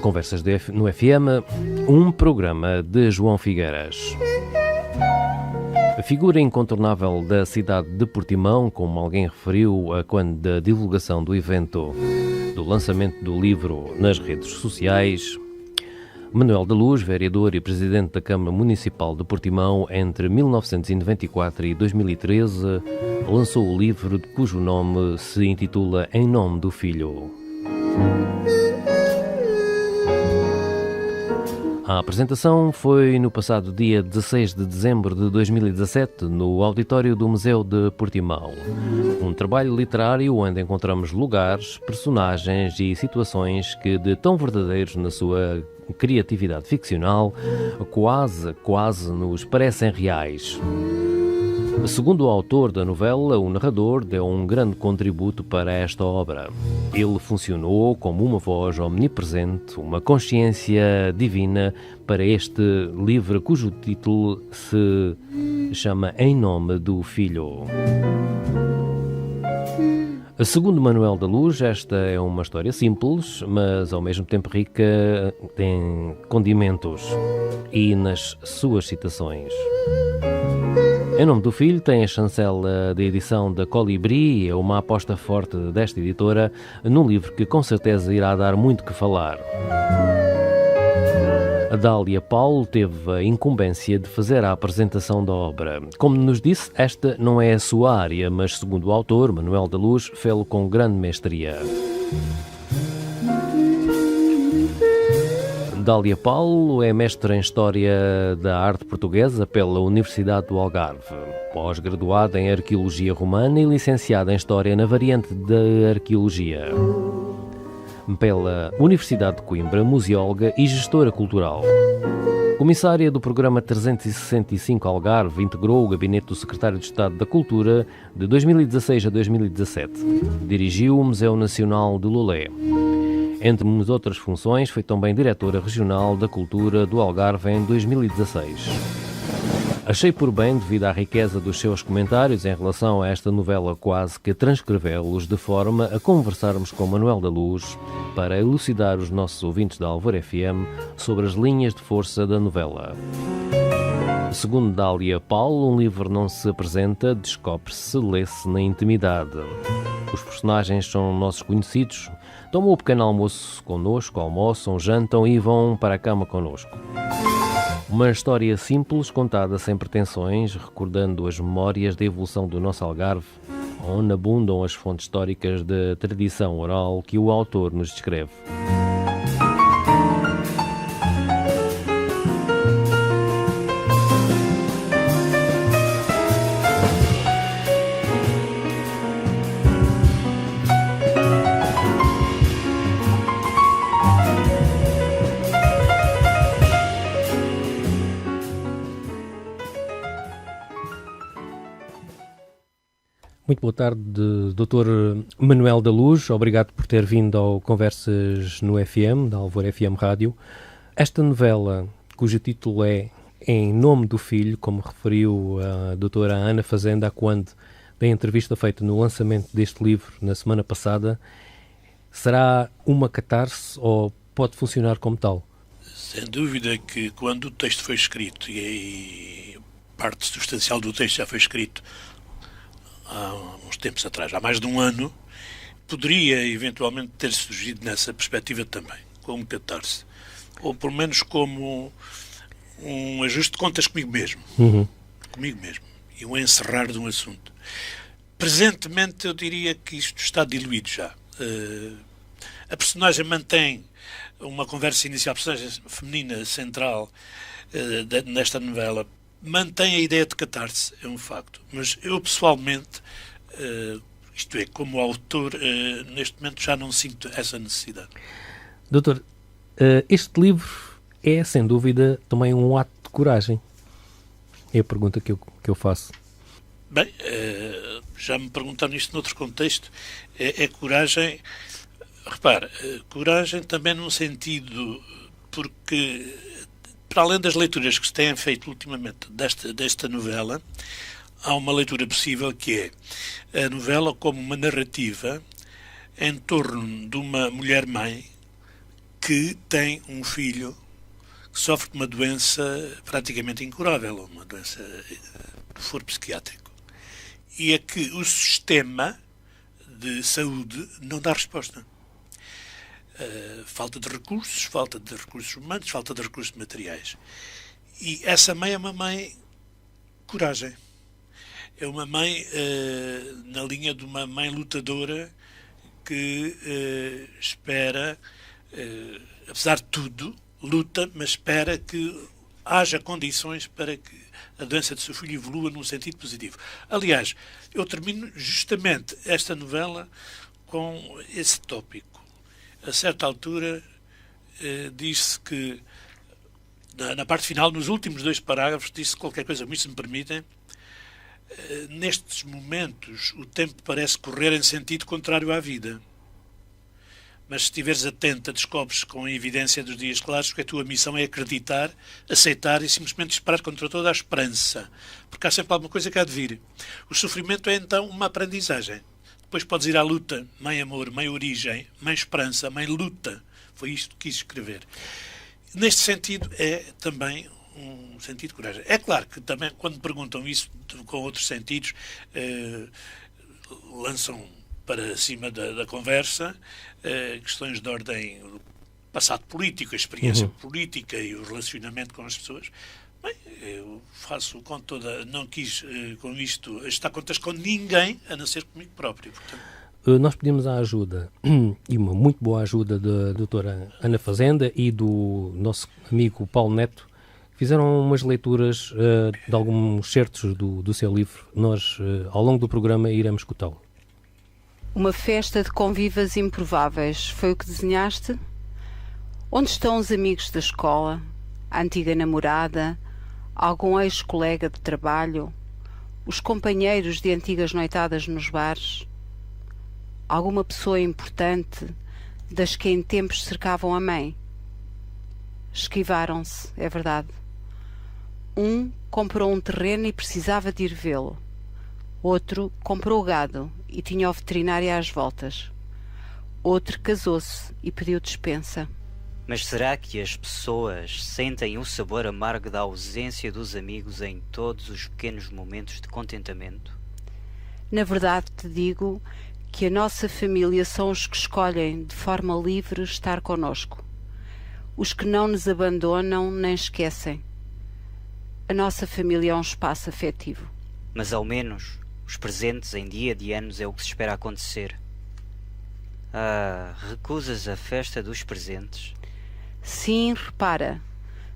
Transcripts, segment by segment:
Conversas no FM, um programa de João Figueiras. A figura incontornável da cidade de Portimão, como alguém referiu quando da divulgação do evento do lançamento do livro nas redes sociais, Manuel da Luz, vereador e presidente da Câmara Municipal de Portimão entre 1994 e 2013, lançou o livro cujo nome se intitula Em Nome do Filho. A apresentação foi no passado dia 16 de dezembro de 2017, no auditório do Museu de Portimão. Um trabalho literário onde encontramos lugares, personagens e situações que, de tão verdadeiros na sua criatividade ficcional, quase nos parecem reais. Segundo o autor da novela, o narrador deu um grande contributo para esta obra. Ele funcionou como uma voz omnipresente, uma consciência divina para este livro cujo título se chama Em Nome do Filho. Segundo Manuel da Luz, esta é uma história simples, mas ao mesmo tempo rica em condimentos e nas suas citações. Em Nome do Filho tem a chancela de edição da Colibri, é uma aposta forte desta editora num livro que com certeza irá dar muito que falar. A Dália Paulo teve a incumbência de fazer a apresentação da obra. Como nos disse, esta não é a sua área, mas segundo o autor, Manuel da Luz, fê-lo com grande mestria. Dália Paulo é mestre em História da Arte Portuguesa pela Universidade do Algarve, pós-graduada em Arqueologia Romana e licenciada em História na variante de Arqueologia pela Universidade de Coimbra, museóloga e gestora cultural. Comissária do programa 365 Algarve, integrou o gabinete do Secretário de Estado da Cultura de 2016 a 2017. Dirigiu o Museu Nacional de Lolé. Entre outras funções, foi também diretora regional da Cultura do Algarve em 2016. Achei por bem, devido à riqueza dos seus comentários em relação a esta novela, quase que transcrevê-los de forma a conversarmos com Manuel da Luz para elucidar os nossos ouvintes da Alvor FM sobre as linhas de força da novela. Segundo Dália Paulo, um livro não se apresenta, descobre-se, lê-se na intimidade. Os personagens são nossos conhecidos, tomam o pequeno almoço connosco, almoçam, jantam e vão para a cama connosco. Uma história simples, contada sem pretensões, recordando as memórias da evolução do nosso Algarve, onde abundam as fontes históricas da tradição oral que o autor nos descreve. Muito boa tarde, Dr. Manuel da Luz. Obrigado por ter vindo ao Conversas no FM, da Alvor FM Rádio. Esta novela, cujo título é Em Nome do Filho, como referiu a doutora Ana Fazenda quando da entrevista feita no lançamento deste livro na semana passada, será uma catarse ou pode funcionar como tal? Sem dúvida que quando o texto foi escrito, e parte substancial do texto já foi escrito há uns tempos atrás, há mais de um ano, poderia eventualmente ter surgido nessa perspectiva também, como catarse, ou pelo menos como um ajuste de contas comigo mesmo, e um encerrar de um assunto. Presentemente eu diria que isto está diluído já. A personagem mantém uma conversa inicial, a personagem feminina central nesta novela mantém a ideia de catarse, é um facto. Mas eu, pessoalmente, isto é, como autor, neste momento já não sinto essa necessidade. Doutor, este livro é, sem dúvida, também um ato de coragem. É a pergunta que eu faço. Bem, já me perguntaram isto noutro contexto. É coragem... Repara, coragem também num sentido... Porque... Para além das leituras que se têm feito ultimamente desta novela, há uma leitura possível que é a novela como uma narrativa em torno de uma mulher-mãe que tem um filho que sofre de uma doença praticamente incurável, uma doença do foro psiquiátrico. E a que o sistema de saúde não dá resposta. Falta de recursos humanos, falta de recursos materiais. E essa mãe é uma mãe coragem. É uma mãe na linha de uma mãe lutadora que espera, apesar de tudo, luta, mas espera que haja condições para que a doença do seu filho evolua num sentido positivo. Aliás, eu termino justamente esta novela com esse tópico. A certa altura diz-se que, na parte final, nos últimos 2 parágrafos, disse qualquer coisa, se me permitem. Nestes momentos, o tempo parece correr em sentido contrário à vida. Mas se estiveres atenta, descobres com a evidência dos dias claros que a tua missão é acreditar, aceitar e simplesmente esperar contra toda a esperança. Porque há sempre alguma coisa que há de vir. O sofrimento é então uma aprendizagem. Depois podes ir à luta. Mãe amor, mãe origem, mãe esperança, mãe luta. Foi isto que quis escrever. Neste sentido é também um sentido de coragem. É claro que também quando perguntam isso com outros sentidos, lançam para cima da conversa questões de ordem do passado político, a experiência política e o relacionamento com as pessoas. Bem, eu faço com toda... Não quis com isto ajustar contas com ninguém, a não ser comigo próprio. Portanto, nós pedimos a ajuda, e uma muito boa ajuda da doutora Ana Fazenda e do nosso amigo Paulo Neto, que fizeram umas leituras de alguns certos do seu livro. Nós, ao longo do programa, iremos escutá-lo. Uma festa de convivas improváveis, foi o que desenhaste? Onde estão os amigos da escola, a antiga namorada, algum ex-colega de trabalho, os companheiros de antigas noitadas nos bares? Alguma pessoa importante das que em tempos cercavam a mãe? Esquivaram-se, é verdade. Um comprou um terreno e precisava de ir vê-lo. Outro comprou gado e tinha o veterinário às voltas. Outro casou-se e pediu dispensa. Mas será que as pessoas sentem o sabor amargo da ausência dos amigos em todos os pequenos momentos de contentamento? Na verdade te digo que a nossa família são os que escolhem de forma livre estar connosco. Os que não nos abandonam nem esquecem. A nossa família é um espaço afetivo. Mas ao menos os presentes em dia de anos é o que se espera acontecer. Recusas a festa dos presentes? Sim, repara,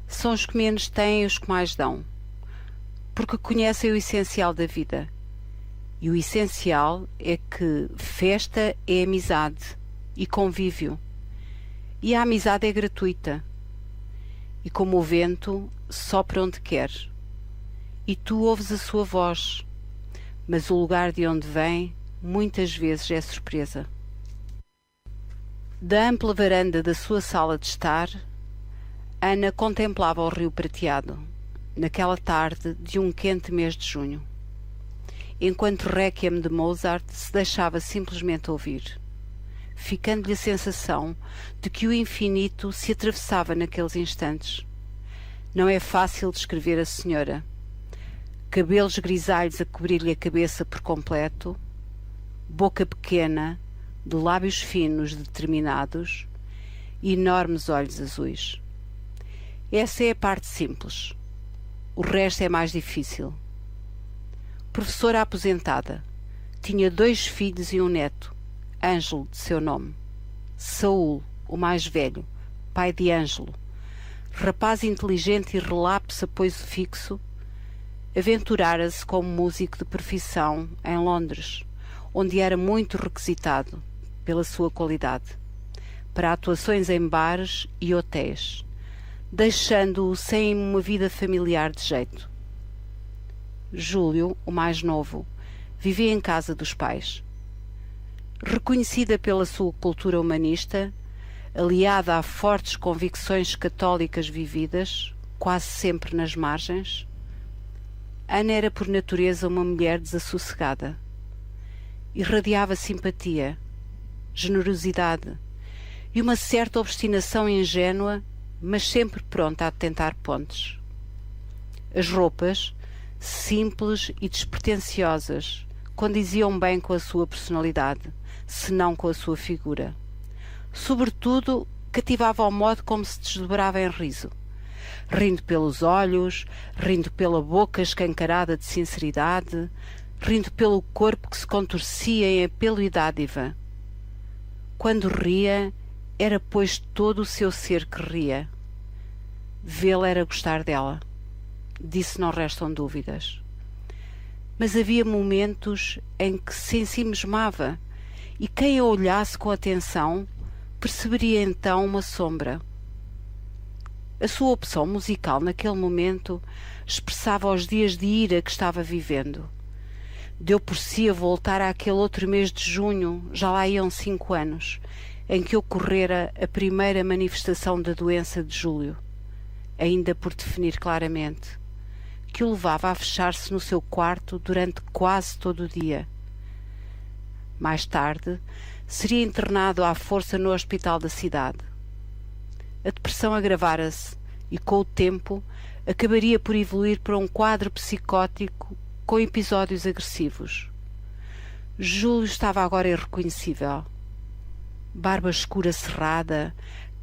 são os que menos têm e os que mais dão, porque conhecem o essencial da vida. E o essencial é que festa é amizade e convívio. E a amizade é gratuita. E como o vento, sopra onde quer. E tu ouves a sua voz, mas o lugar de onde vem muitas vezes é surpresa. Da ampla varanda da sua sala de estar, Ana contemplava o rio prateado, naquela tarde de um quente mês de junho, enquanto o Requiem de Mozart se deixava simplesmente ouvir, ficando-lhe a sensação de que o infinito se atravessava naqueles instantes. Não é fácil descrever a senhora. Cabelos grisalhos a cobrir-lhe a cabeça por completo, boca pequena, de lábios finos determinados e enormes olhos azuis. Essa é a parte simples. O resto é mais difícil. Professora aposentada, tinha 2 filhos e um neto, Ângelo, de seu nome. Saúl, o mais velho, pai de Ângelo, rapaz inteligente e relapse a poiso fixo, aventurara-se como músico de profissão em Londres, onde era muito requisitado pela sua qualidade, para atuações em bares e hotéis, deixando-o sem uma vida familiar de jeito. Júlio, o mais novo, vivia em casa dos pais. Reconhecida pela sua cultura humanista, aliada a fortes convicções católicas vividas, quase sempre nas margens, Ana era por natureza uma mulher desassossegada. Irradiava simpatia, generosidade e uma certa obstinação ingênua, mas sempre pronta a tentar pontes. As roupas, simples e despretensiosas, condiziam bem com a sua personalidade, se não com a sua figura. Sobretudo, cativava ao modo como se desdobrava em riso, rindo pelos olhos, rindo pela boca escancarada de sinceridade, rindo pelo corpo que se contorcia em apelo e dádiva. Quando ria, era pois todo o seu ser que ria. Vê-la era gostar dela. Disso não restam dúvidas. Mas havia momentos em que se ensimismava, e quem a olhasse com atenção perceberia então uma sombra. A sua opção musical naquele momento expressava os dias de ira que estava vivendo. Deu por si a voltar àquele outro mês de junho, já lá iam 5 anos, em que ocorrera a primeira manifestação da doença de Júlio, ainda por definir claramente, que o levava a fechar-se no seu quarto durante quase todo o dia. Mais tarde, seria internado à força no hospital da cidade. A depressão agravara-se e, com o tempo, acabaria por evoluir para um quadro psicótico com episódios agressivos. Júlio estava agora irreconhecível. Barba escura cerrada,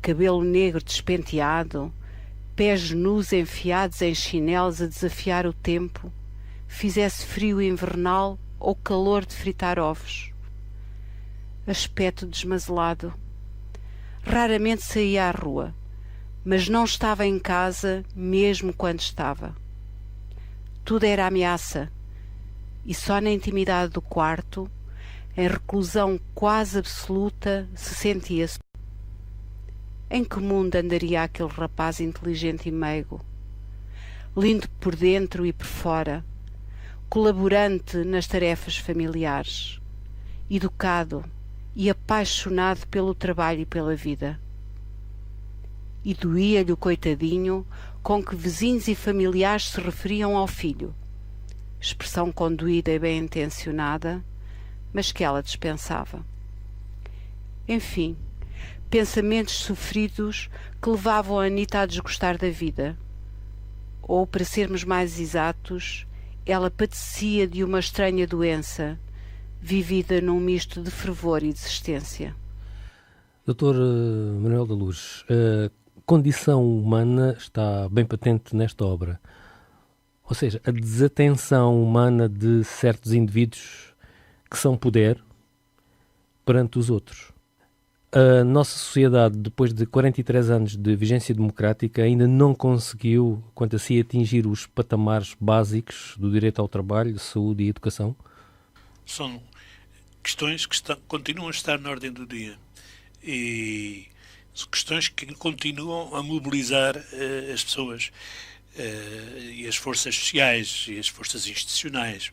cabelo negro despenteado, pés nus enfiados em chinelos a desafiar o tempo, fizesse frio invernal ou calor de fritar ovos. Aspecto desmazelado. Raramente saía à rua, mas não estava em casa mesmo quando estava. Tudo era ameaça, e só na intimidade do quarto, em reclusão quase absoluta, se sentia-se. Em que mundo andaria aquele rapaz inteligente e meigo, lindo por dentro e por fora, colaborante nas tarefas familiares, educado e apaixonado pelo trabalho e pela vida? E doía-lhe o coitadinho com que vizinhos e familiares se referiam ao filho, expressão conduída e bem intencionada, mas que ela dispensava. Enfim, pensamentos sofridos que levavam a Anita a desgostar da vida. Ou, para sermos mais exatos, ela padecia de uma estranha doença, vivida num misto de fervor e desistência. Dr. Manuel da Luz, a condição humana está bem patente nesta obra. Ou seja, a desatenção humana de certos indivíduos que são poder perante os outros. A nossa sociedade, depois de 43 anos de vigência democrática, ainda não conseguiu, quanto a si, atingir os patamares básicos do direito ao trabalho, saúde e educação? São questões que continuam a estar na ordem do dia. E são questões que continuam a mobilizar as pessoas e as forças sociais e as forças institucionais.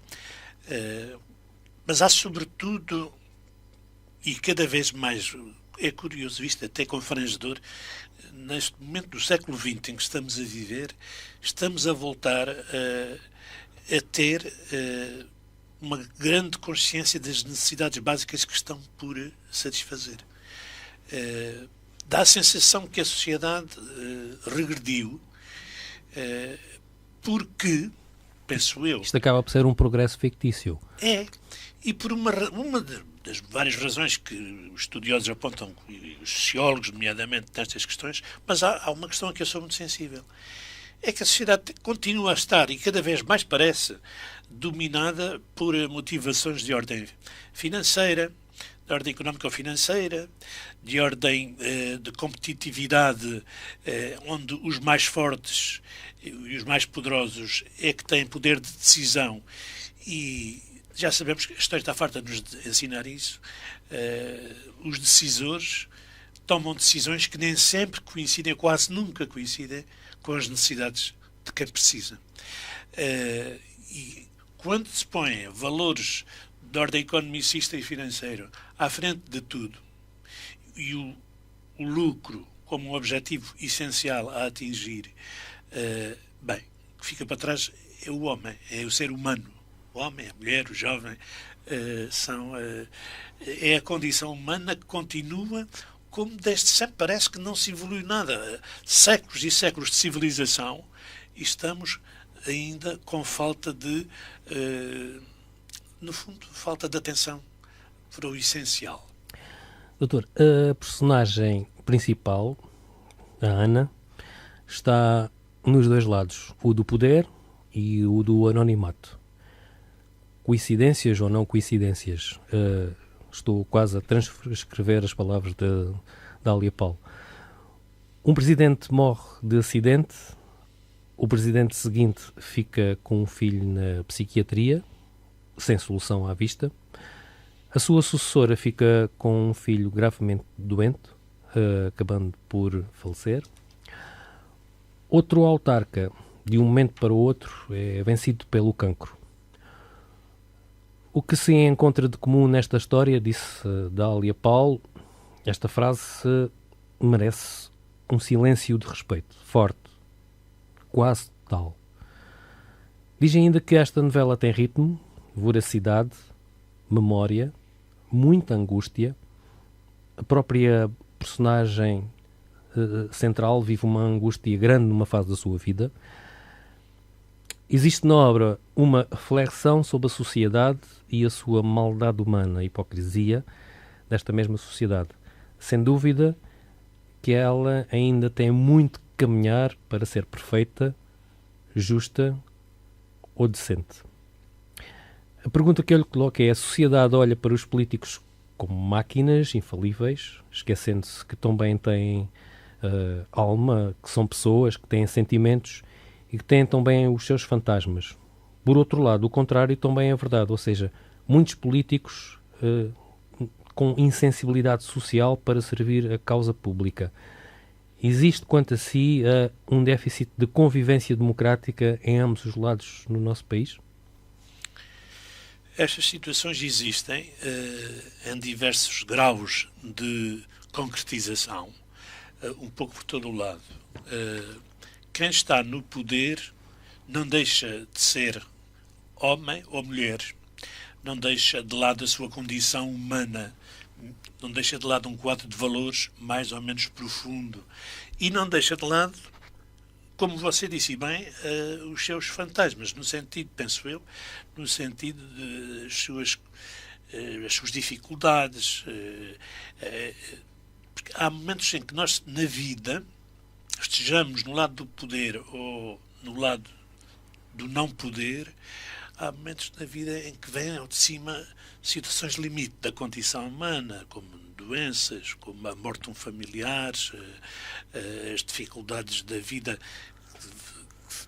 Mas há, sobretudo, e cada vez mais... É curioso, isto até confrangedor, neste momento do século XX em que estamos a viver, estamos a voltar a ter uma grande consciência das necessidades básicas que estão por satisfazer. Dá a sensação que a sociedade regrediu porque, penso eu... Isto acaba por ser um progresso fictício. É, e por uma das várias razões que os estudiosos apontam, e os sociólogos, nomeadamente, nestas questões, mas há uma questão a que eu sou muito sensível. É que a sociedade continua a estar, e cada vez mais parece, dominada por motivações de ordem financeira, de ordem económico-financeira, de ordem de competitividade, onde os mais fortes e os mais poderosos é que têm poder de decisão. E já sabemos que a história está farta de nos ensinar isso. Os decisores tomam decisões que nem sempre coincidem, quase nunca coincidem, com as necessidades de quem precisa. E quando se põem valores de ordem economicista e financeiro à frente de tudo, e o lucro como um objetivo essencial a atingir, bem, o que fica para trás é o homem, é o ser humano. O homem, a mulher, o jovem, é a condição humana que continua como desde sempre parece que não se evoluiu nada. Séculos e séculos de civilização e estamos ainda com falta de, no fundo, falta de atenção para o essencial. Doutor, a personagem principal, a Ana, está nos dois lados, o do poder e o do anonimato. Coincidências ou não coincidências? Estou quase a transcrever as palavras de Dália Paulo. Um presidente morre de acidente, o presidente seguinte fica com um filho na psiquiatria, sem solução à vista. A sua sucessora fica com um filho gravemente doente, acabando por falecer. Outro autarca, de um momento para o outro, é vencido pelo cancro. O que se encontra de comum nesta história, disse Dália Paulo, esta frase merece um silêncio de respeito, forte, quase total. Diz ainda que esta novela tem ritmo, voracidade, memória, muita angústia. A própria personagem central vive uma angústia grande numa fase da sua vida. Existe na obra uma reflexão sobre a sociedade e a sua maldade humana, a hipocrisia desta mesma sociedade. Sem dúvida que ela ainda tem muito que caminhar para ser perfeita, justa ou decente. A pergunta que eu lhe coloco é: a sociedade olha para os políticos como máquinas infalíveis, esquecendo-se que também têm alma, que são pessoas, que têm sentimentos e que têm também os seus fantasmas. Por outro lado, o contrário também é verdade, ou seja, muitos políticos com insensibilidade social para servir a causa pública. Existe, quanto a si, um déficit de convivência democrática em ambos os lados no nosso país? Estas situações existem em diversos graus de concretização, um pouco por todo o lado. Quem está no poder não deixa de ser homem ou mulher, não deixa de lado a sua condição humana, não deixa de lado um quadro de valores mais ou menos profundo e não deixa de lado, como você disse bem, os seus fantasmas, no sentido, penso eu, no sentido das suas dificuldades. Porque há momentos em que nós, na vida, estejamos no lado do poder ou no lado do não poder, há momentos na vida em que vêm ao de cima situações limite da condição humana, como doenças, como a morte de um familiar, as dificuldades da vida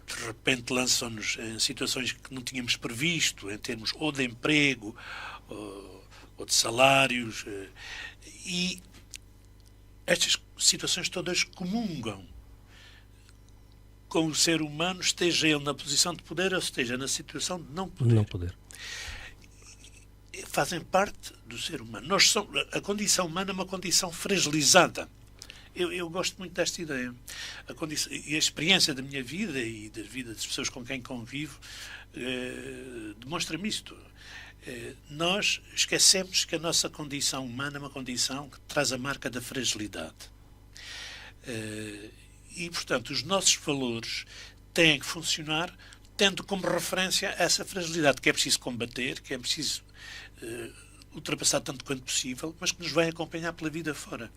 que de repente lançam-nos em situações que não tínhamos previsto, em termos ou de emprego ou de salários, e estas situações todas comungam com o ser humano, esteja ele na posição de poder ou esteja na situação de não poder. Não poder. Fazem parte do ser humano. A condição humana é uma condição fragilizada. Eu gosto muito desta ideia. E a experiência da minha vida e da vida das pessoas com quem convivo demonstra-me isto. Nós esquecemos que a nossa condição humana é uma condição que traz a marca da fragilidade. E, portanto, os nossos valores têm que funcionar tendo como referência essa fragilidade que é preciso combater, que é preciso ultrapassar tanto quanto possível, mas que nos vai acompanhar pela vida fora.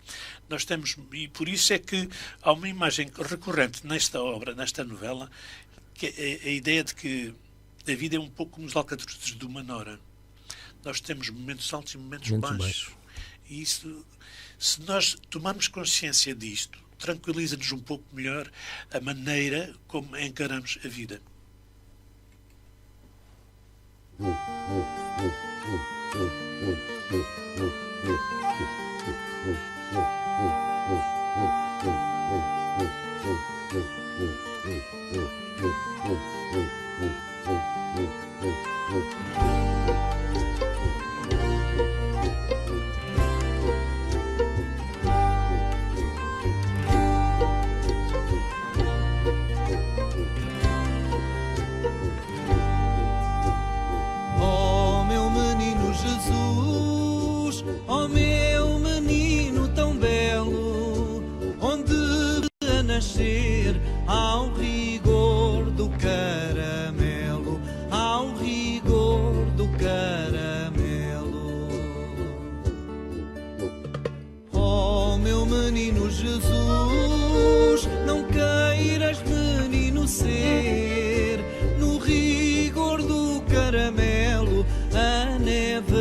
Nós temos, e por isso é que há uma imagem recorrente nesta obra, nesta novela, que é a ideia de que a vida é um pouco como os alcatruzes de uma nora. Nós temos momentos altos e momentos baixos. E isso, se nós tomarmos consciência disto, tranquiliza-nos um pouco melhor a maneira como encaramos a vida. Oh meu menino tão belo, nascer ao rigor do caramelo, ao rigor do caramelo. Oh, meu menino Jesus, não queiras, menino, ser no rigor do caramelo. A neve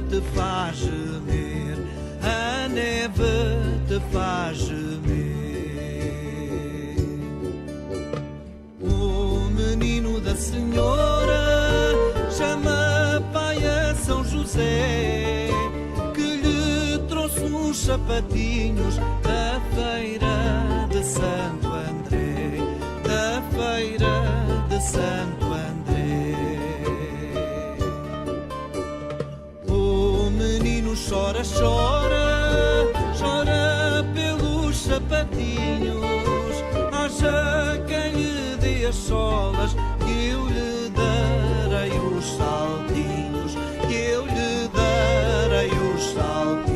te faz gemer, a neve te faz gemer. O menino da senhora chama pai a São José, que lhe trouxe uns sapatinhos da feira de Santo André, da feira de Santo André. O menino chora, chora, chora pelos sapatinhos. Haja quem lhe dê as solas, que eu lhe darei os saltinhos, que eu lhe darei os saltinhos.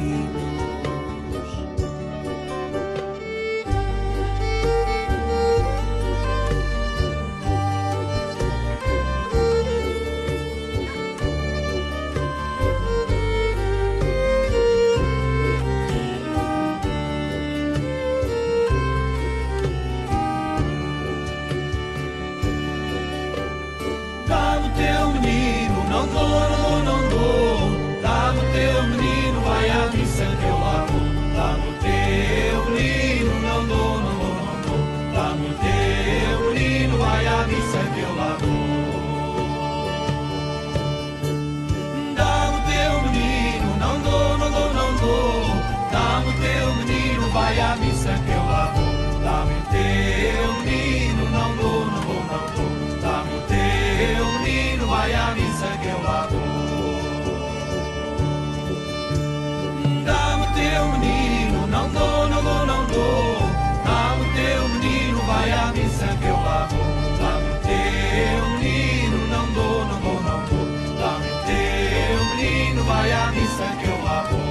Dá-me o teu menino, não dou, não dou. Dá-me o teu menino, vai à missa que eu lá vou. Dá-me o teu menino, não dou, não dou. Dá-me o teu menino, vai à missa que eu lá vou. Dá-me o teu menino, não dou, não dou. Dá-me o teu menino, vai à missa que eu lá vou. Dá-me o teu menino, não dou, não dou. Dá-me o teu menino, vai à missa que eu lá vou. Dá-me o teu menino, não dou, não dou. Dá-me o teu menino, vai à missa que eu lá vou. Dá-me o teu menino, não dou, não dou. Dá-me o teu menino, vai à missa que eu lá vou.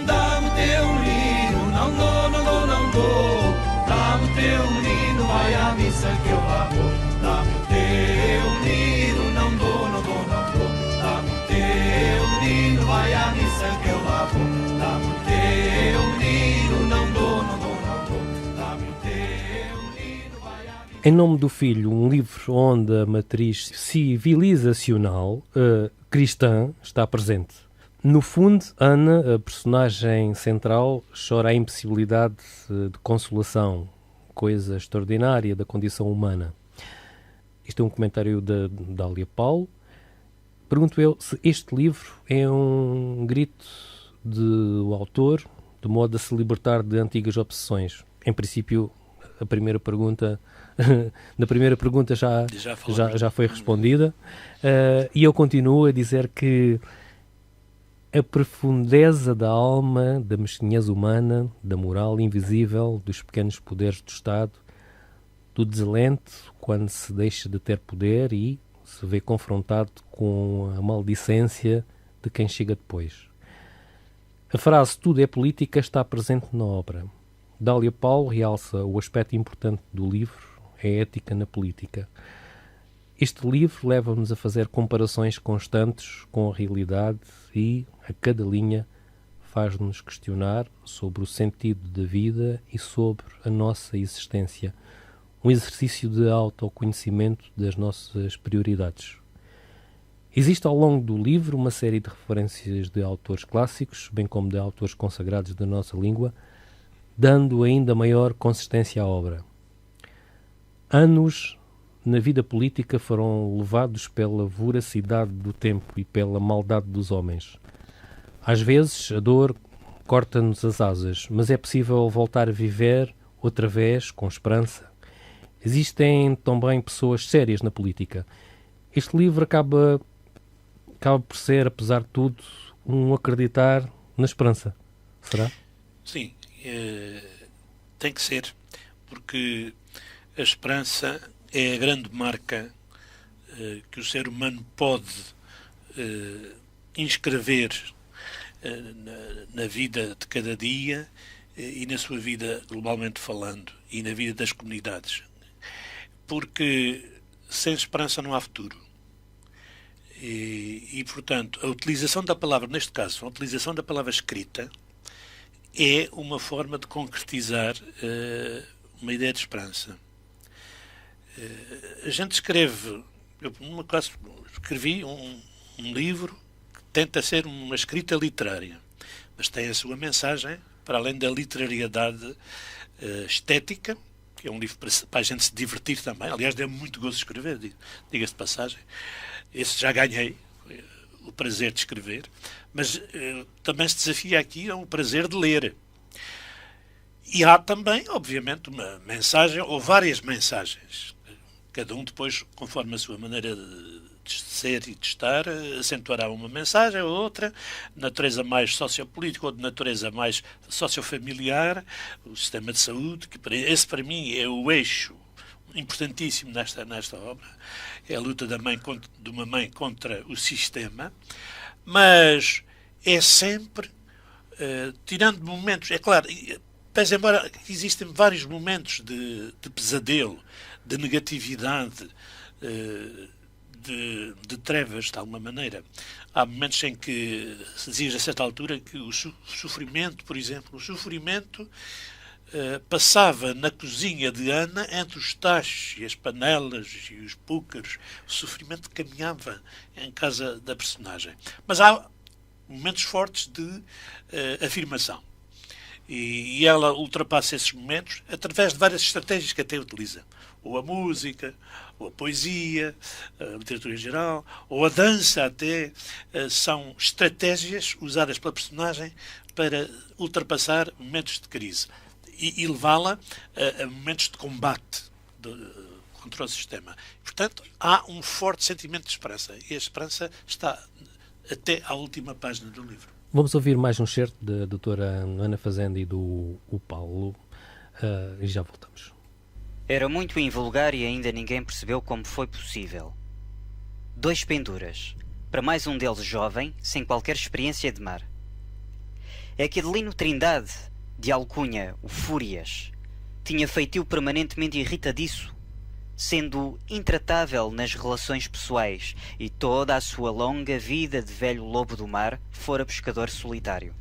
Dá-me o teu menino, não dou, não dou. Dá-me o teu menino, vai à missa que eu lá vou. Dá-me o teu menino, não dou, não dou. Dá-me o teu menino, vai à missa que eu lá vou. Dá-me o teu menino, não dou, não dou. Dá-me o teu menino, vai à missa. Em Nome do Filho, um livro onde a matriz civilizacional cristã está presente. No fundo, Ana, a personagem central, chora a impossibilidade de consolação, coisa extraordinária da condição humana. Isto é um comentário da Dália Paulo. Pergunto eu se este livro é um grito do autor de modo a se libertar de antigas obsessões. Em princípio, a primeira pergunta, na primeira pergunta já foi respondida. E eu continuo a dizer que a profundeza da alma, da mesquinhez humana, da moral invisível, dos pequenos poderes do Estado, do desalento quando se deixa de ter poder e se vê confrontado com a maldicência de quem chega depois. A frase "tudo é política" está presente na obra. Dália Paulo realça o aspecto importante do livro, a ética na política. Este livro leva-nos a fazer comparações constantes com a realidade e, a cada linha, faz-nos questionar sobre o sentido da vida e sobre a nossa existência. Um exercício de autoconhecimento das nossas prioridades. Existe ao longo do livro uma série de referências de autores clássicos, bem como de autores consagrados da nossa língua, dando ainda maior consistência à obra. Anos na vida política foram levados pela voracidade do tempo e pela maldade dos homens. Às vezes a dor corta-nos as asas, mas é possível voltar a viver outra vez com esperança. Existem também pessoas sérias na política. Este livro acaba por ser, apesar de tudo, um acreditar na esperança. Será? Sim, tem que ser, porque a esperança é a grande marca que o ser humano pode inscrever na vida de cada dia e na sua vida, globalmente falando, e na vida das comunidades. Porque sem esperança não há futuro. Portanto, a utilização da palavra, neste caso, a utilização da palavra escrita, é uma forma de concretizar uma ideia de esperança. A gente escreve, eu numa classe escrevi um livro que tenta ser uma escrita literária, mas tem a sua mensagem, para além da literariedade estética, que é um livro para a gente se divertir também. Aliás, deu muito gozo de escrever, diga-se de passagem. Esse já ganhei o prazer de escrever, mas também se desafia aqui a um prazer de ler. E há também, obviamente, uma mensagem, ou várias mensagens, cada um depois, conforme a sua maneira de ser e de estar, acentuará uma mensagem ou outra, de natureza mais sociopolítica ou de natureza mais sociofamiliar, o sistema de saúde, que esse para mim é o eixo importantíssimo nesta obra, é a luta de uma mãe contra o sistema, mas é sempre, tirando momentos, é claro, pese embora existem vários momentos de pesadelo, de negatividade, de trevas, de alguma maneira. Há momentos em que se dizia a certa altura que o sofrimento, por exemplo, passava na cozinha de Ana entre os tachos e as panelas e os púcaros. O sofrimento caminhava em casa da personagem. Mas há momentos fortes de afirmação. E ela ultrapassa esses momentos através de várias estratégias que até utiliza. Ou a música, ou a poesia, a literatura em geral, ou a dança até, são estratégias usadas pela personagem para ultrapassar momentos de crise e levá-la a momentos de combate contra o sistema. Portanto, há um forte sentimento de esperança, e a esperança está até à última página do livro. Vamos ouvir mais um certo da doutora Ana Fazenda e do Paulo, e já voltamos. Era muito invulgar e ainda ninguém percebeu como foi possível. 2 penduras, para mais um deles jovem, sem qualquer experiência de mar. É que Adelino Trindade, de alcunha o Fúrias, tinha feitio permanentemente irritadiço, sendo intratável nas relações pessoais, e toda a sua longa vida de velho lobo do mar fora pescador solitário.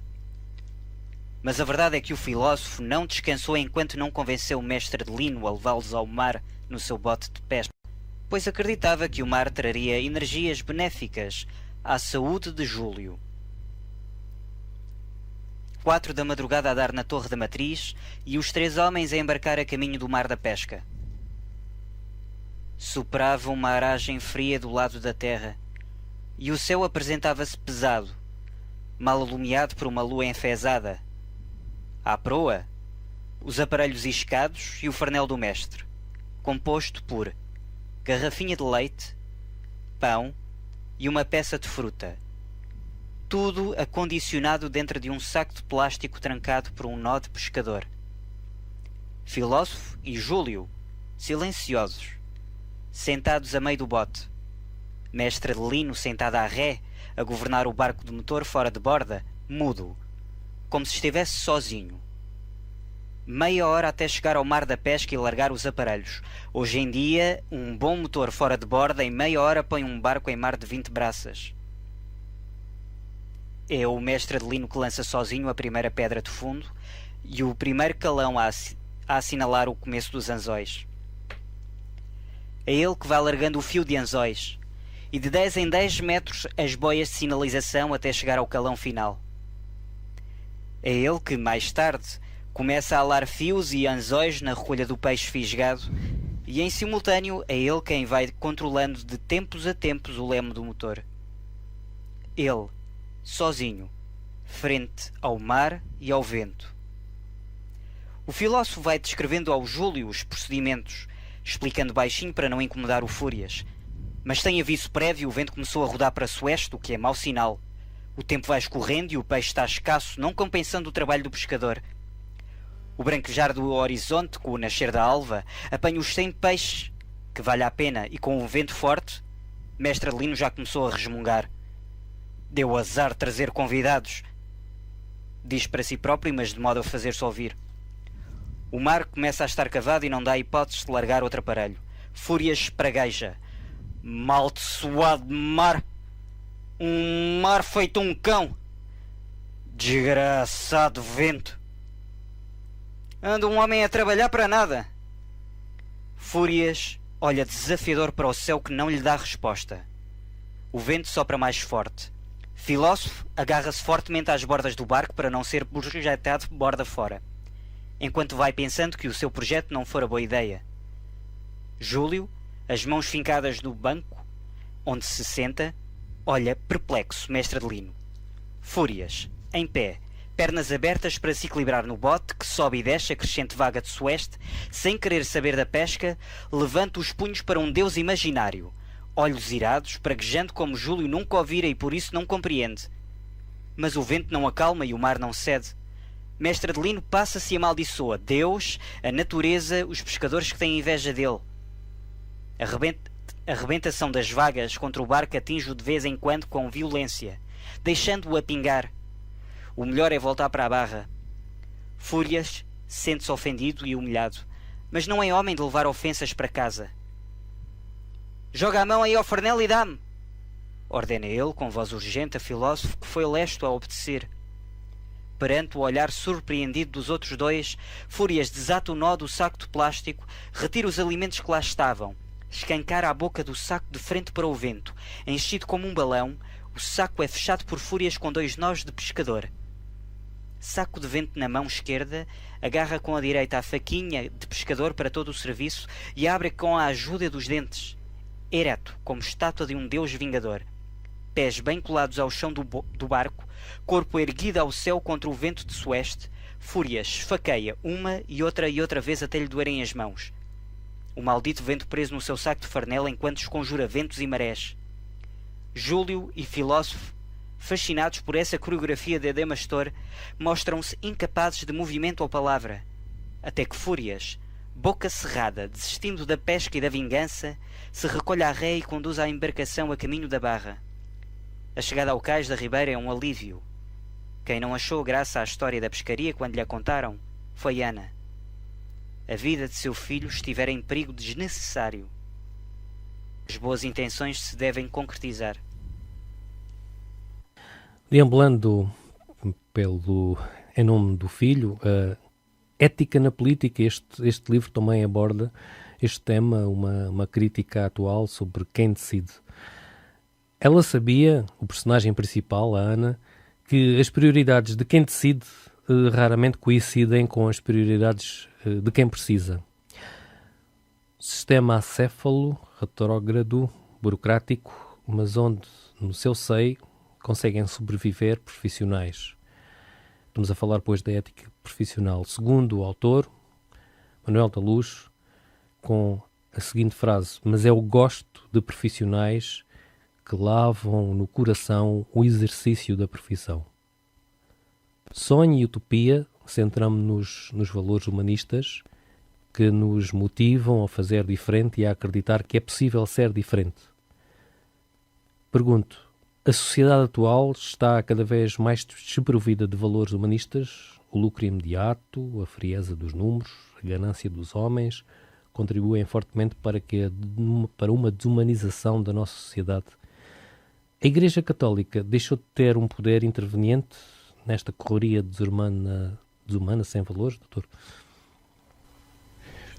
Mas a verdade é que o filósofo não descansou enquanto não convenceu o mestre Adelino a levá-los ao mar no seu bote de pesca, pois acreditava que o mar traria energias benéficas à saúde de Júlio. 4 da madrugada a dar na Torre da Matriz e os 3 homens a embarcar a caminho do mar da pesca. Soprava uma aragem fria do lado da terra e o céu apresentava-se pesado, mal alumiado por uma lua enfezada. À proa, os aparelhos iscados e o farnel do mestre, composto por garrafinha de leite, pão e uma peça de fruta, tudo acondicionado dentro de um saco de plástico trancado por um nó de pescador. Filósofo e Júlio, silenciosos, sentados a meio do bote, mestre Adelino sentado à ré, a governar o barco de motor fora de borda, mudo, como se estivesse sozinho. Meia hora até chegar ao mar da pesca e largar os aparelhos. Hoje em dia, um bom motor fora de borda em meia hora põe um barco em mar de 20 braças. É o mestre Adelino que lança sozinho a primeira pedra de fundo e o primeiro calão a assinalar o começo dos anzóis. É ele que vai largando o fio de anzóis e de 10 em 10 metros as boias de sinalização até chegar ao calão final. É ele que, mais tarde, começa a alar fios e anzóis na recolha do peixe fisgado e, em simultâneo, é ele quem vai controlando de tempos a tempos o leme do motor. Ele, sozinho, frente ao mar e ao vento. O filósofo vai descrevendo ao Júlio os procedimentos, explicando baixinho para não incomodar o Fúrias. Mas sem aviso prévio, o vento começou a rodar para sueste, o que é mau sinal. O tempo vai escorrendo e o peixe está escasso, não compensando o trabalho do pescador. O branquejar do horizonte, com o nascer da alva, apanha os 100 peixes, que vale a pena, e com o vento forte, mestre Adelino já começou a resmungar. Deu azar trazer convidados. diz para si próprio, mas de modo a fazer-se ouvir. O mar começa a estar cavado e não dá hipóteses de largar outro aparelho. Fúrias pragueja. Maldiçoado mar! Um mar feito um cão! Desgraçado vento! Anda um homem a trabalhar para nada! Fúrias olha desafiador para o céu que não lhe dá resposta. O vento sopra mais forte. Filósofo agarra-se fortemente às bordas do barco para não ser projetado borda fora, enquanto vai pensando que o seu projeto não fora boa ideia. Júlio, as mãos fincadas no banco onde se senta, olha perplexo Mestre Adelino. Fúrias, em pé, pernas abertas para se equilibrar no bote que sobe e desce a crescente vaga de sueste, sem querer saber da pesca, levanta os punhos para um deus imaginário, olhos irados, praguejando como Júlio nunca o vira e por isso não compreende. Mas o vento não acalma e o mar não cede. Mestre Adelino passa-se e amaldiçoa Deus, a natureza, os pescadores que têm inveja dele. A rebentação das vagas contra o barco atinge-o de vez em quando com violência, deixando-o a pingar. O melhor é voltar para a barra. Fúrias sente-se ofendido e humilhado, mas não é homem de levar ofensas para casa. Joga a mão aí ao farnel e dá-me! Ordena ele, com voz urgente, a filósofo que foi lesto a obedecer. Perante o olhar surpreendido dos outros dois, Fúrias desata o nó do saco de plástico, retira os alimentos que lá estavam, escancara a boca do saco de frente para o vento. Enchido como um balão, o saco é fechado por Fúrias com 2 nós de pescador. Saco de vento na mão esquerda, agarra com a direita a faquinha de pescador para todo o serviço e abre com a ajuda dos dentes. Ereto, como estátua de um deus vingador. Pés bem colados ao chão do barco, corpo erguido ao céu contra o vento de sueste, Fúrias esfaqueia uma e outra vez até lhe doerem as mãos. O maldito vento preso no seu saco de farnel enquanto esconjura ventos e marés. Júlio e Filósofo, fascinados por essa coreografia de Adamastor, mostram-se incapazes de movimento ou palavra, até que Fúrias, boca cerrada, desistindo da pesca e da vingança, se recolhe à ré e conduz a embarcação a caminho da barra. A chegada ao cais da ribeira é um alívio. Quem não achou graça à história da pescaria quando lhe a contaram foi Ana. A vida de seu filho estivera em perigo desnecessário. As boas intenções se devem concretizar. Deambulando em nome do filho, Ética na Política, este livro também aborda este tema, uma crítica atual sobre quem decide. Ela sabia, o personagem principal, a Ana, que as prioridades de quem decide raramente coincidem com as prioridades de quem precisa. Sistema acéfalo, retrógrado, burocrático, mas onde, no seu seio, conseguem sobreviver profissionais. Estamos a falar, pois, da ética profissional. Segundo o autor, Manuel da Luz, com a seguinte frase: mas é o gosto de profissionais que lavam no coração o exercício da profissão. Sonho e utopia, centramos-nos nos valores humanistas que nos motivam a fazer diferente e a acreditar que é possível ser diferente. Pergunto: a sociedade atual está cada vez mais desprovida de valores humanistas? O lucro imediato, a frieza dos números, a ganância dos homens contribuem fortemente para uma desumanização da nossa sociedade. A Igreja Católica deixou de ter um poder interveniente nesta correria desumana sem valores, doutor?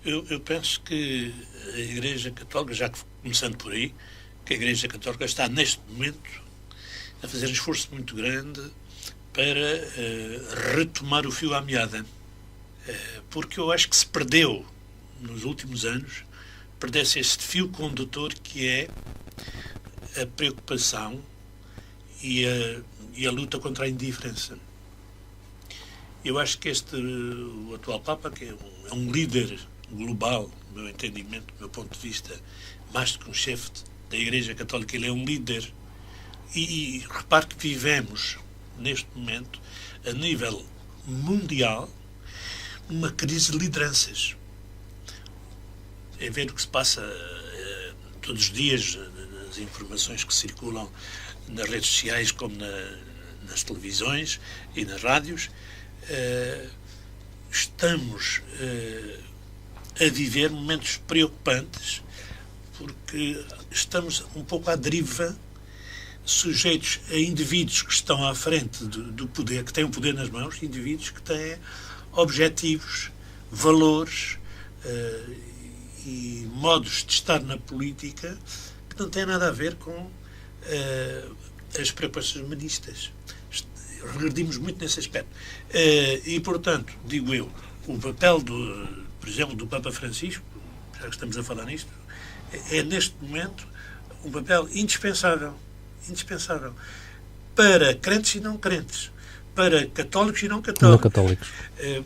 Eu penso que a Igreja Católica, já começando por aí, que a Igreja Católica está neste momento a fazer um esforço muito grande para retomar o fio à meada. Porque eu acho que se perdeu, nos últimos anos, perdeu-se este fio condutor que é a preocupação e a luta contra a indiferença. Eu acho que o atual Papa, que é um líder global, no meu entendimento, do meu ponto de vista, mais do que um chefe da Igreja Católica, ele é um líder. E repare que vivemos, neste momento, a nível mundial, uma crise de lideranças. É ver o que se passa todos os dias, as informações que circulam nas redes sociais, como nas televisões e nas rádios, estamos a viver momentos preocupantes, porque estamos um pouco à deriva, sujeitos a indivíduos que estão à frente do poder, que têm o poder nas mãos, indivíduos que têm objetivos, valores e modos de estar na política que não têm nada a ver com as preocupações humanistas. Regredimos muito nesse aspecto. E, portanto, digo eu, o papel, por exemplo, do Papa Francisco, já que estamos a falar nisto, é neste momento um papel indispensável para crentes e não crentes, para católicos e não católicos.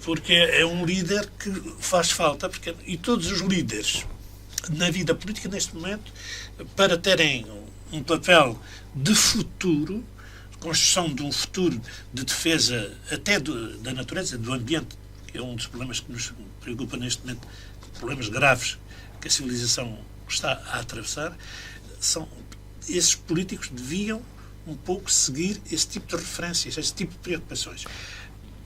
Porque é um líder que faz falta, e todos os líderes na vida política neste momento, para terem um papel de futuro, construção de um futuro de defesa até da natureza, do ambiente, que é um dos problemas que nos preocupa neste momento, problemas graves que a civilização está a atravessar, esses políticos deviam um pouco seguir esse tipo de referências, esse tipo de preocupações.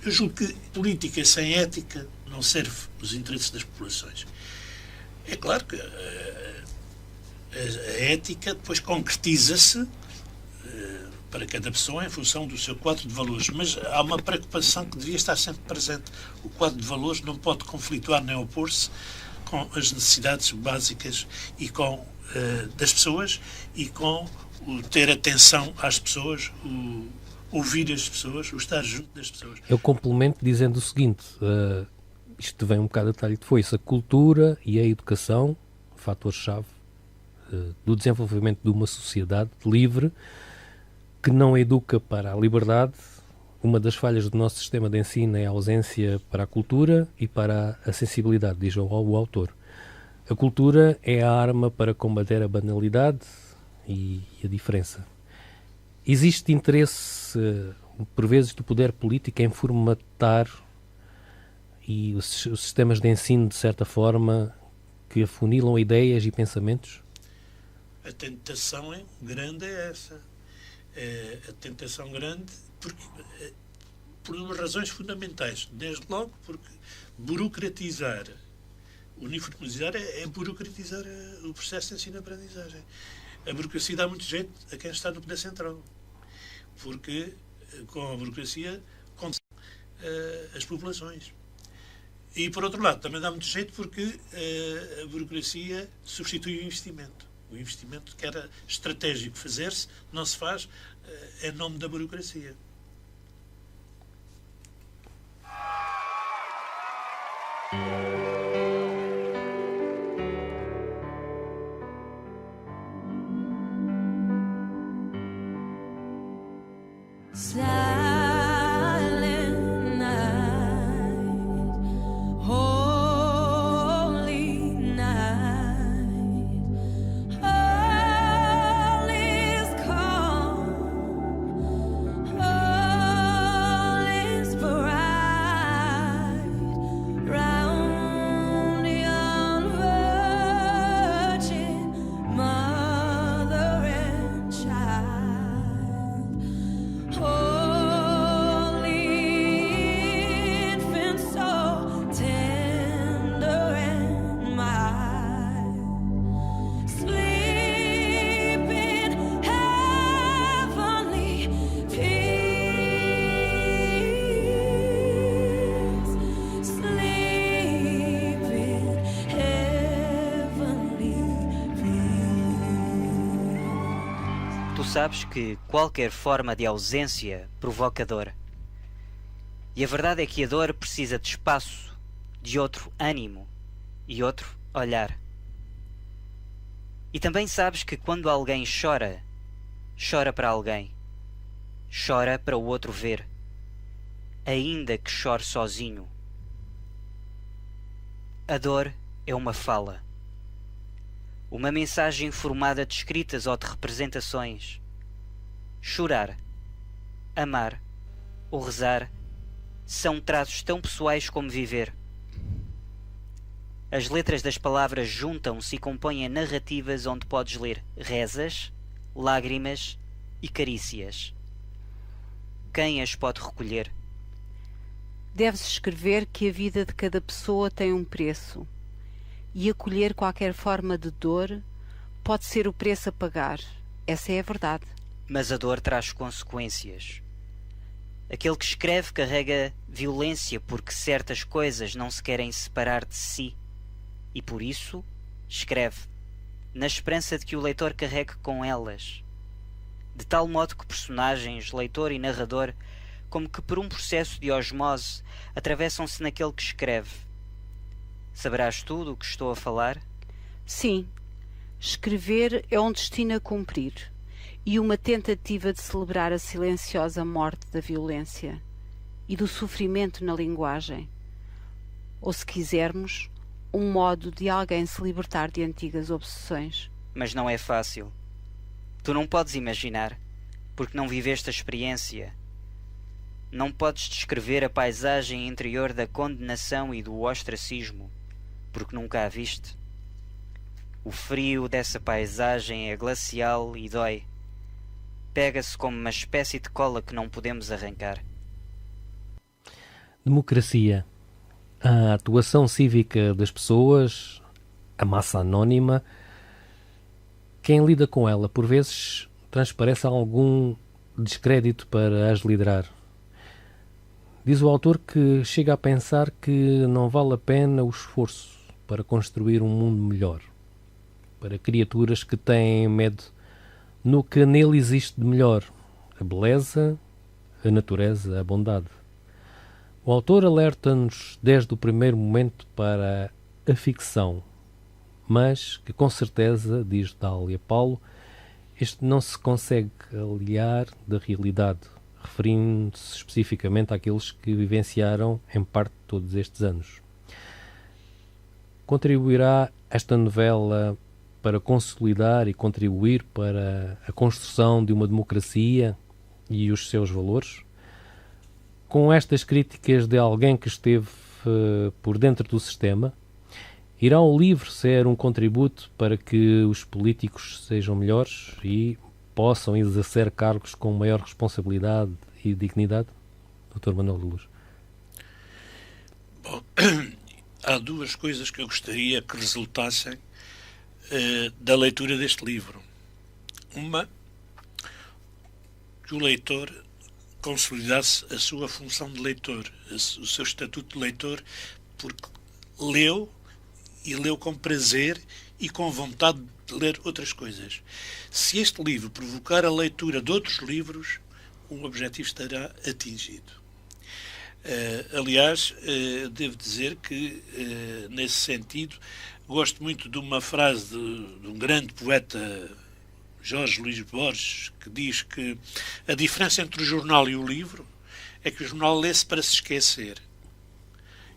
Eu julgo que política sem ética não serve os interesses das populações. É claro que a ética depois concretiza-se para cada pessoa em função do seu quadro de valores, mas há uma preocupação que devia estar sempre presente. O quadro de valores não pode conflituar nem opor-se com as necessidades básicas e das pessoas e com o ter atenção às pessoas, o ouvir as pessoas, o estar junto das pessoas. Eu complemento dizendo o seguinte, isto vem um bocado a detalhe de foice, a cultura e a educação, fator-chave do desenvolvimento de uma sociedade livre que não educa para a liberdade. Uma das falhas do nosso sistema de ensino é a ausência para a cultura e para a sensibilidade, diz o autor. A cultura é a arma para combater a banalidade e a diferença. Existe interesse, por vezes, do poder político em formatar e os sistemas de ensino, de certa forma, que afunilam ideias e pensamentos? A tentação grande é essa. A tentação grande por razões fundamentais. Desde logo porque burocratizar, uniformizar é burocratizar o processo de ensino-aprendizagem. A burocracia dá muito jeito a quem está no poder central, porque com a burocracia as populações. E, por outro lado, também dá muito jeito porque a burocracia substitui o investimento. O investimento que era estratégico fazer-se, não se faz em nome da burocracia. Sabes que qualquer forma de ausência provoca dor. E a verdade é que a dor precisa de espaço, de outro ânimo e outro olhar. E também sabes que quando alguém chora, chora para alguém. Chora para o outro ver, ainda que chore sozinho. A dor é uma fala. Uma mensagem formada de escritas ou de representações. Chorar, amar ou rezar são traços tão pessoais como viver. As letras das palavras juntam-se e compõem narrativas onde podes ler rezas, lágrimas e carícias. quem as pode recolher? Deve-se escrever que a vida de cada pessoa tem um preço, e acolher qualquer forma de dor pode ser o preço a pagar. Essa é a verdade. Mas a dor traz consequências. Aquele que escreve carrega violência porque certas coisas não se querem separar de si, e por isso escreve, na esperança de que o leitor carregue com elas, de tal modo que personagens, leitor e narrador, como que por um processo de osmose, atravessam-se naquele que escreve. Saberás tu do que estou a falar? Sim, escrever é um destino a cumprir e uma tentativa de celebrar a silenciosa morte da violência e do sofrimento na linguagem. Ou, se quisermos, um modo de alguém se libertar de antigas obsessões. Mas não é fácil. Tu não podes imaginar, porque não viveste a experiência. Não podes descrever a paisagem interior da condenação e do ostracismo, porque nunca a viste. O frio dessa paisagem é glacial e dói. Pega-se como uma espécie de cola que não podemos arrancar. Democracia. A atuação cívica das pessoas, a massa anónima, quem lida com ela, por vezes, transparece algum descrédito para as liderar. Diz o autor que chega a pensar que não vale a pena o esforço para construir um mundo melhor, para criaturas que têm medo no que nele existe de melhor, a beleza, a natureza, a bondade. O autor alerta-nos desde o primeiro momento para a ficção, mas que com certeza, diz Dália Paulo, este não se consegue aliar da realidade, referindo-se especificamente àqueles que vivenciaram em parte todos estes anos. Contribuirá esta novela para consolidar e contribuir para a construção de uma democracia e os seus valores? Com estas críticas de alguém que esteve por dentro do sistema, irá o livro ser um contributo para que os políticos sejam melhores e possam exercer cargos com maior responsabilidade e dignidade? Dr. Manuel de Luz. Bom, há duas coisas que eu gostaria que resultassem da leitura deste livro. Uma, que o leitor consolidasse a sua função de leitor, o seu estatuto de leitor, porque leu e leu com prazer e com vontade de ler outras coisas. Se este livro provocar a leitura de outros livros, o objetivo estará atingido. Aliás, devo dizer que, nesse sentido, gosto muito de uma frase de um grande poeta, Jorge Luís Borges, que diz que a diferença entre o jornal e o livro é que o jornal lê-se para se esquecer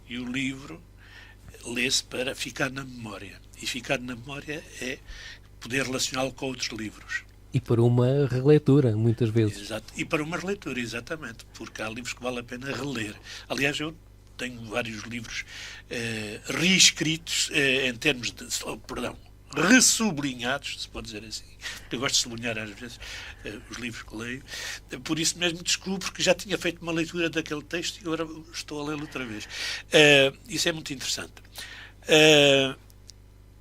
e o livro lê-se para ficar na memória. E ficar na memória é poder relacioná-lo com outros livros. E para uma releitura, muitas vezes. Exato. E para uma releitura, exatamente, porque há livros que vale a pena reler. Aliás, eu tenho vários livros reescritos em termos de... ressublinhados, se pode dizer assim. Eu gosto de sublinhar às vezes os livros que leio. Por isso mesmo descubro que já tinha feito uma leitura daquele texto e agora estou a lê-lo outra vez. Isso é muito interessante.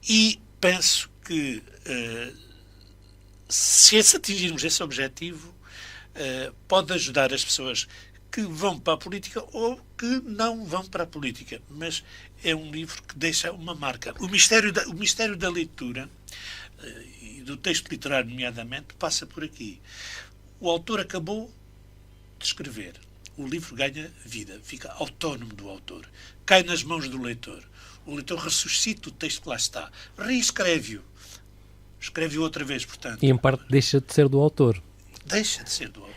E penso que se atingirmos esse objetivo, pode ajudar as pessoas que vão para a política ou que não vão para a política. Mas é um livro que deixa uma marca. O mistério da leitura, e do texto literário nomeadamente, passa por aqui. O autor acabou de escrever. O livro ganha vida, fica autónomo do autor. Cai nas mãos do leitor. O leitor ressuscita o texto que lá está. Reescreve-o. Escreve-o outra vez, portanto. E em parte deixa de ser do autor. Deixa de ser do autor.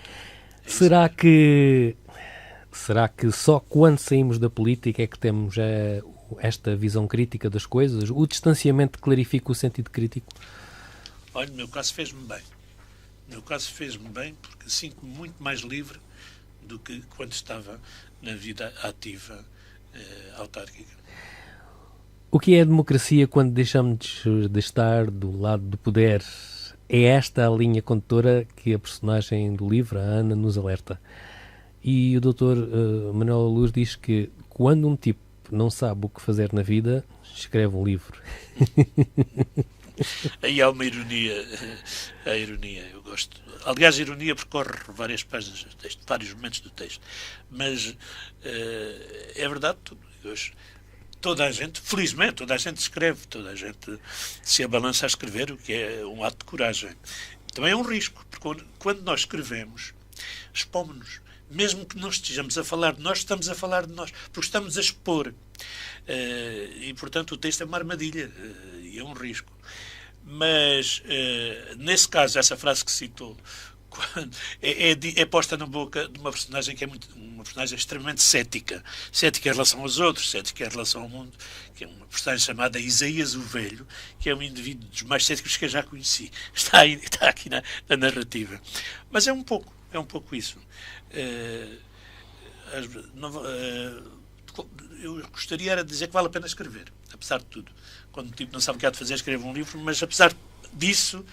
Será que só quando saímos da política é que temos esta visão crítica das coisas? O distanciamento clarifica o sentido crítico? Olha, no meu caso fez-me bem. No meu caso fez-me bem porque sinto-me muito mais livre do que quando estava na vida ativa autárquica. O que é a democracia quando deixamos de estar do lado do poder? É esta a linha condutora que a personagem do livro, a Ana, nos alerta. E o doutor Manuel Luz diz que quando um tipo não sabe o que fazer na vida, escreve um livro. Aí há uma ironia, a ironia, eu gosto. Aliás, a ironia percorre várias páginas do texto, vários momentos do texto. Mas é verdade, toda a gente, felizmente, toda a gente escreve, toda a gente se abalança a escrever, o que é um ato de coragem. Também é um risco, porque quando nós escrevemos, expomos-nos. Mesmo que não estejamos a falar de nós, estamos a falar de nós, porque estamos a expor. E, portanto, o texto é uma armadilha e é um risco. Mas, nesse caso, essa frase que citou é posta na boca de uma personagem que é uma personagem extremamente cética. Cética em relação aos outros, cética em relação ao mundo, que é uma personagem chamada Isaías o Velho, que é um indivíduo dos mais céticos que eu já conheci. Está aqui na narrativa. Mas é um pouco isso. Eu gostaria de dizer que vale a pena escrever, apesar de tudo. Quando o tipo não sabe o que há de fazer, escreve um livro, mas apesar disso,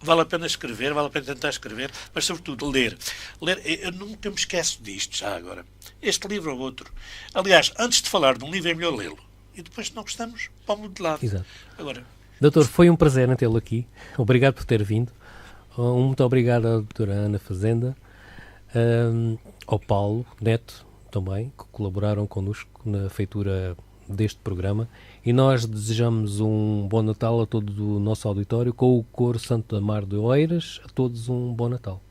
vale a pena escrever, vale a pena tentar escrever, mas sobretudo ler. Eu nunca me esqueço disto, já agora. Este livro ou outro. Aliás, antes de falar de um livro é melhor lê-lo. E depois, se não gostamos, pomos-lo de lado. Exato. Agora, doutor, foi um prazer tê-lo aqui. Obrigado por ter vindo. Muito obrigado à doutora Ana Fazenda, ao Paulo Neto também, que colaboraram connosco na feitura deste programa, e nós desejamos um bom Natal a todo o nosso auditório, com o Coro Santo Amaro de Oeiras. A todos um bom Natal.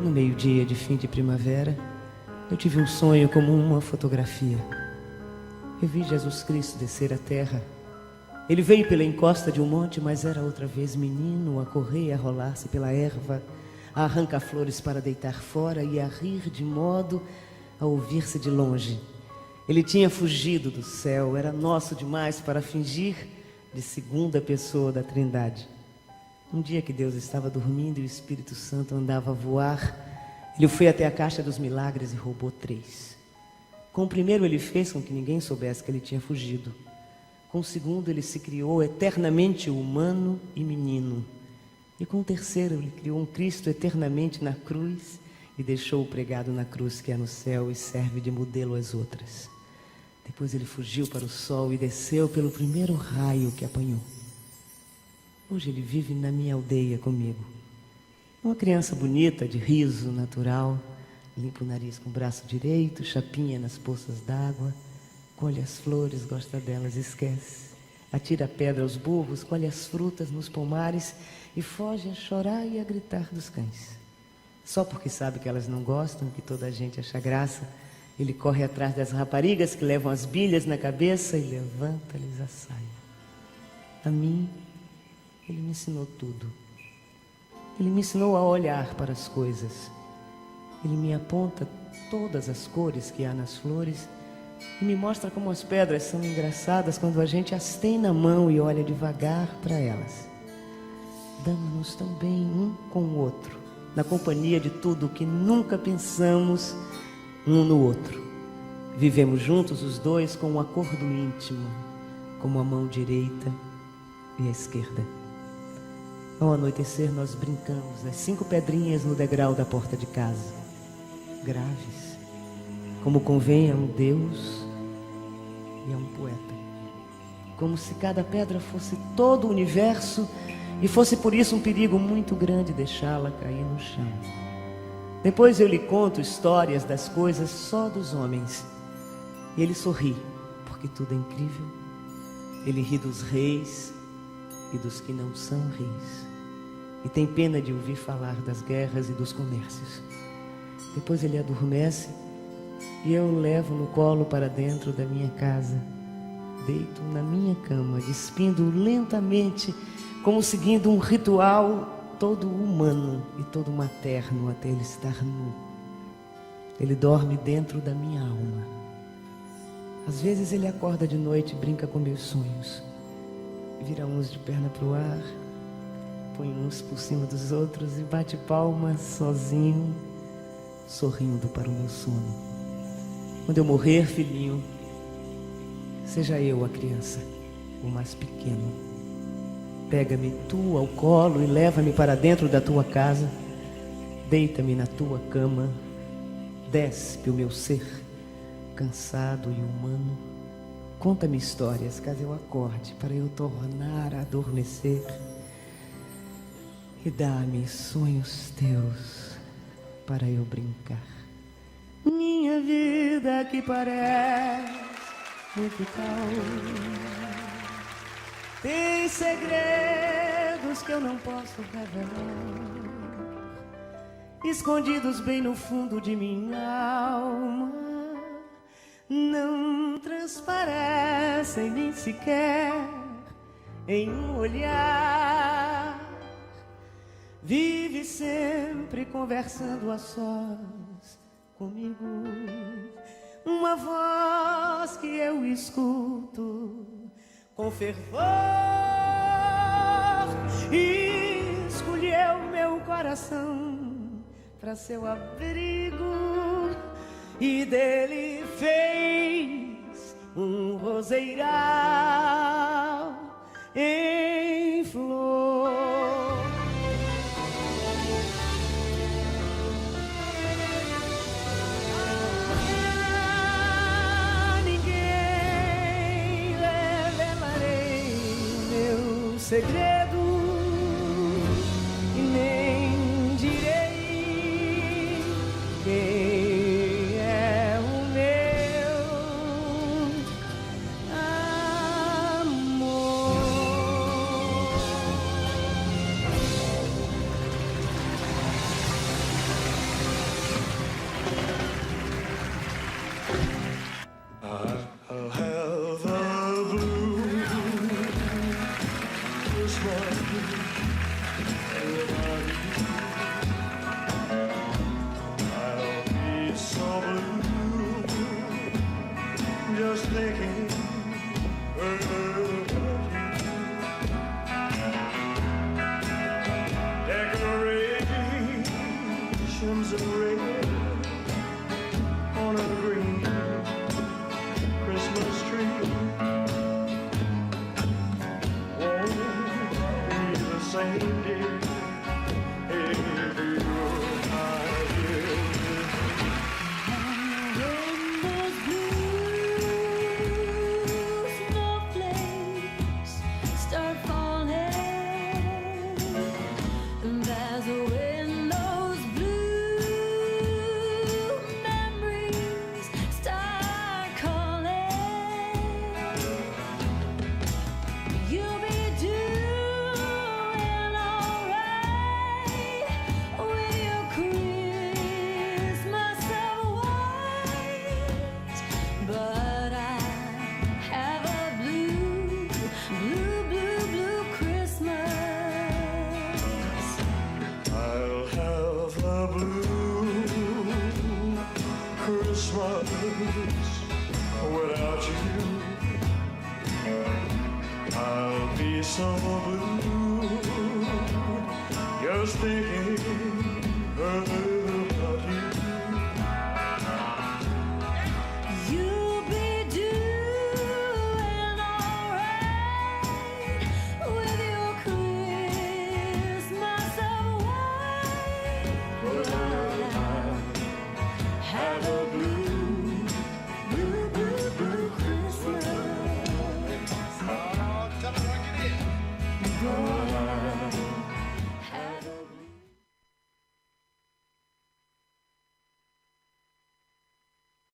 No meio-dia de fim de primavera, eu tive um sonho como uma fotografia. Eu vi Jesus Cristo descer à terra. Ele veio pela encosta de um monte, mas era outra vez menino, a correr e a rolar-se pela erva, a arrancar flores para deitar fora e a rir de modo a ouvir-se de longe. Ele tinha fugido do céu, era nosso demais para fingir de segunda pessoa da Trindade. Um dia que Deus estava dormindo e o Espírito Santo andava a voar, ele foi até a caixa dos milagres e roubou 3. Com o primeiro ele fez com que ninguém soubesse que ele tinha fugido. Com o segundo ele se criou eternamente humano e menino. E com o terceiro ele criou um Cristo eternamente na cruz e deixou-o pregado na cruz que é no céu e serve de modelo às outras. Depois ele fugiu para o sol e desceu pelo primeiro raio que apanhou. Hoje ele vive na minha aldeia comigo. Uma criança bonita, de riso natural, limpa o nariz com o braço direito, chapinha nas poças d'água, colhe as flores, gosta delas, esquece. Atira a pedra aos burros, colhe as frutas nos pomares e foge a chorar e a gritar dos cães. Só porque sabe que elas não gostam, que toda a gente acha graça, ele corre atrás das raparigas que levam as bilhas na cabeça e levanta-lhes a saia. A mim, ele me ensinou tudo. Ele me ensinou a olhar para as coisas. Ele me aponta todas as cores que há nas flores e me mostra como as pedras são engraçadas quando a gente as tem na mão e olha devagar para elas. Damos-nos tão bem um com o outro, na companhia de tudo que nunca pensamos um no outro. Vivemos juntos os dois com um acordo íntimo, como a mão direita e a esquerda. Ao anoitecer nós brincamos as 5 pedrinhas no degrau da porta de casa, graves, como convém a um Deus e a um poeta. Como se cada pedra fosse todo o universo e fosse por isso um perigo muito grande deixá-la cair no chão. Depois eu lhe conto histórias das coisas só dos homens. E ele sorri, porque tudo é incrível. Ele ri dos reis e dos que não são reis. E tem pena de ouvir falar das guerras e dos comércios. Depois ele adormece e eu o levo no colo para dentro da minha casa. Deito na minha cama, despindo lentamente, como seguindo um ritual todo humano e todo materno até ele estar nu. Ele dorme dentro da minha alma. Às vezes ele acorda de noite e brinca com meus sonhos. Vira uns de perna pro ar, põe uns por cima dos outros e bate palmas sozinho, sorrindo para o meu sono. Quando eu morrer, filhinho, seja eu a criança, o mais pequeno. Pega-me tu ao colo e leva-me para dentro da tua casa. Deita-me na tua cama. Despe o meu ser, cansado e humano. Conta-me histórias, caso eu acorde, para eu tornar a adormecer. E dá-me sonhos teus, para eu brincar. Minha vida que parece muito calma, tem segredos que eu não posso revelar, escondidos bem no fundo de minha alma. Não transparecem nem sequer em um olhar. Vive sempre conversando a sós comigo, uma voz que eu escuto com fervor, e escolheu meu coração para seu abrigo e dele fez um roseiral em flor. Segredo e nem direi quem é o meu amor. dear. Hey, you're my dear. When those blue snowflakes start falling, there's a when those blue memories start calling, you'll be doing alright with your Christmas of white. But I have a blue, blue, blue, blue Christmas. I'll have a blue Christmas without you. I'll be so blue just thinking of you.